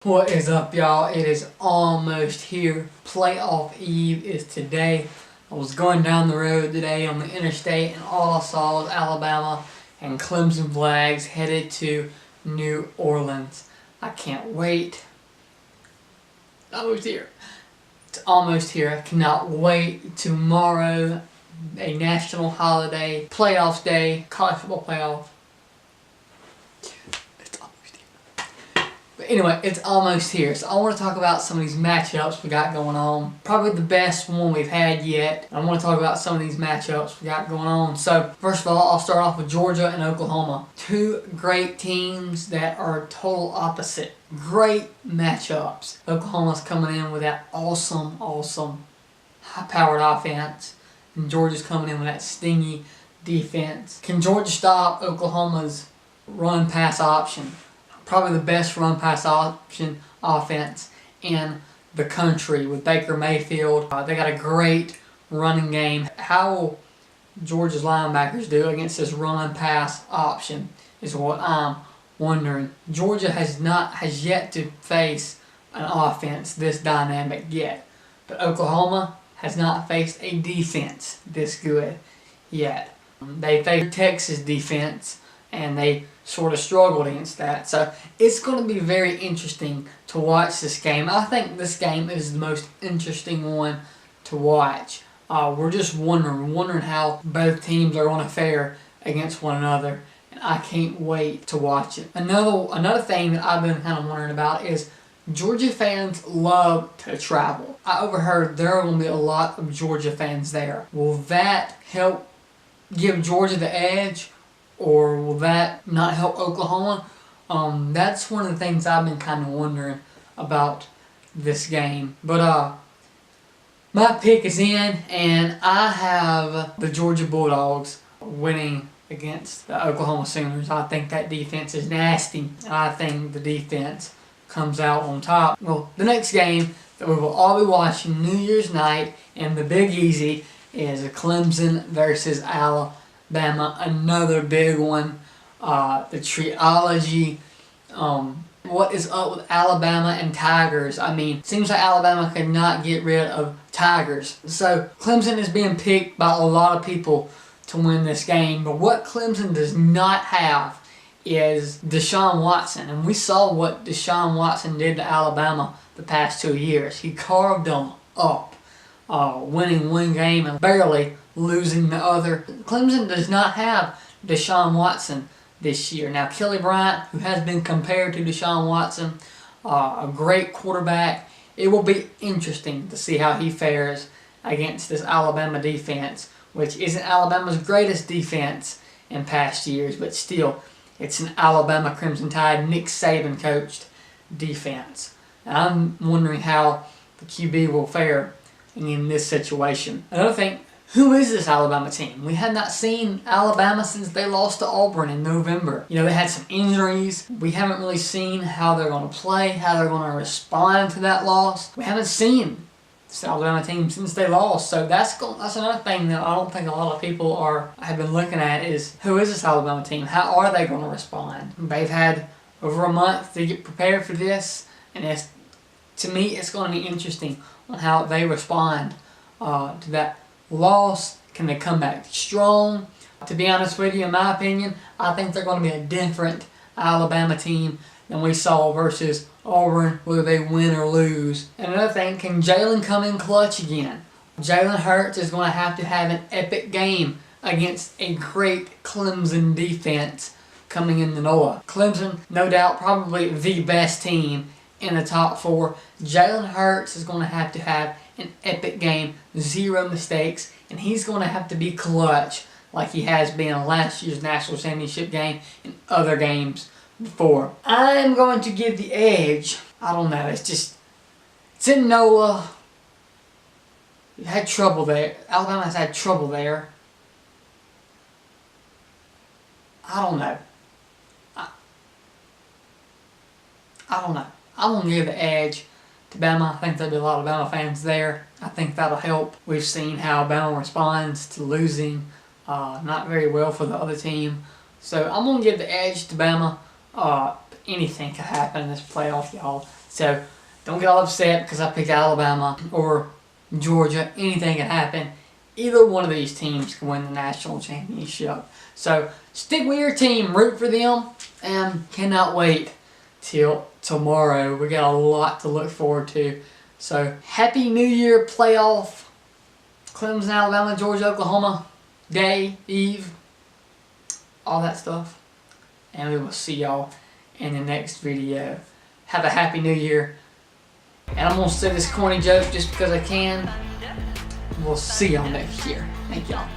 What is up, y'all? It is almost here. Playoff Eve is today. I was going down the road today on the interstate and all I saw was Alabama and Clemson flags headed to New Orleans. I can't wait. Almost here. It's almost here. I cannot wait. Tomorrow, a national holiday, playoffs day, college football playoff. But anyway, it's almost here. So I want to talk about some of these matchups we got going on. Probably the best one we've had yet. I want to talk about some of these matchups we got going on. So first of all, I'll start off with Georgia and Oklahoma. Two great teams that are total opposite. Great matchups. Oklahoma's coming in with that awesome, high-powered offense. And Georgia's coming in with that stingy defense. Can Georgia stop Oklahoma's run-pass option? Probably the best run-pass option offense in the country with Baker Mayfield. They got a great running game. How will Georgia's linebackers do against this run-pass option is what I'm wondering. Georgia has yet to face an offense this dynamic yet, but Oklahoma has not faced a defense this good yet. They faced Texas defense and they sort of struggled against that. So it's going to be very interesting to watch this game. I think this game is the most interesting one to watch. We're just wondering how both teams are going to fare against one another, and I can't wait to watch it. Another thing that I've been kind of wondering about is Georgia fans love to travel. I overheard there are going to be a lot of Georgia fans there. Will that help give Georgia the edge? Or will that not help Oklahoma? That's one of the things I've been kind of wondering about this game. But my pick is in, and I have the Georgia Bulldogs winning against the Oklahoma Sooners. I think that defense is nasty. I think the defense comes out on top. Well, the next game that we will all be watching New Year's night in the Big Easy is Clemson versus Alabama. Another big one. The trilogy. What is up with Alabama and Tigers? I mean, seems like Alabama could not get rid of Tigers. So Clemson is being picked by a lot of people to win this game. But what Clemson does not have is Deshaun Watson. And we saw what Deshaun Watson did to Alabama the past 2 years. He carved them up, winning one game and barely losing the other. Clemson does not have Deshaun Watson this year. Now, Kelly Bryant, who has been compared to Deshaun Watson, a great quarterback. It will be interesting to see how he fares against this Alabama defense, which isn't Alabama's greatest defense in past years, but still, it's an Alabama Crimson Tide, Nick Saban coached defense. And I'm wondering how the QB will fare in this situation. Another thing, who is this Alabama team? We have not seen Alabama since they lost to Auburn in November. You know, they had some injuries. We haven't really seen how they're going to play, how they're going to respond to that loss. We haven't seen this Alabama team since they lost. So that's another thing that I don't think a lot of people have been looking at is, who is this Alabama team? How are they going to respond? They've had over a month to get prepared for this, and to me, it's going to be interesting on how they respond to that loss. Can they come back strong? To be honest with you, in my opinion, I think they're going to be a different Alabama team than we saw versus Auburn, whether they win or lose. And another thing, can Jalen come in clutch again? Jalen Hurts is going to have an epic game against a great Clemson defense coming into Noah. Clemson, no doubt, probably the best team in the top four. Jalen Hurts is going to have an epic game, 0 mistakes, and he's going to have to be clutch like he has been in last year's national championship game and other games before. I'm going to give the edge. I don't know. It's in Nola. You had trouble there. Alabama has had trouble there. I don't know. I don't know. I'm going to give the edge to Bama. I think there'll be a lot of Bama fans there. I think that'll help. We've seen how Bama responds to losing not very well for the other team. So I'm going to give the edge to Bama. Anything could happen in this playoff, y'all. So don't get all upset because I picked Alabama or Georgia. Anything can happen. Either one of these teams can win the national championship. So stick with your team, root for them, and cannot wait till tomorrow. We got a lot to look forward to. So Happy New Year playoff. Clemson, Alabama, Georgia, Oklahoma, day, eve, all that stuff. And we will see y'all in the next video. Have a Happy New Year. And I'm going to say this corny joke just because I can. We'll see y'all next year. Thank y'all.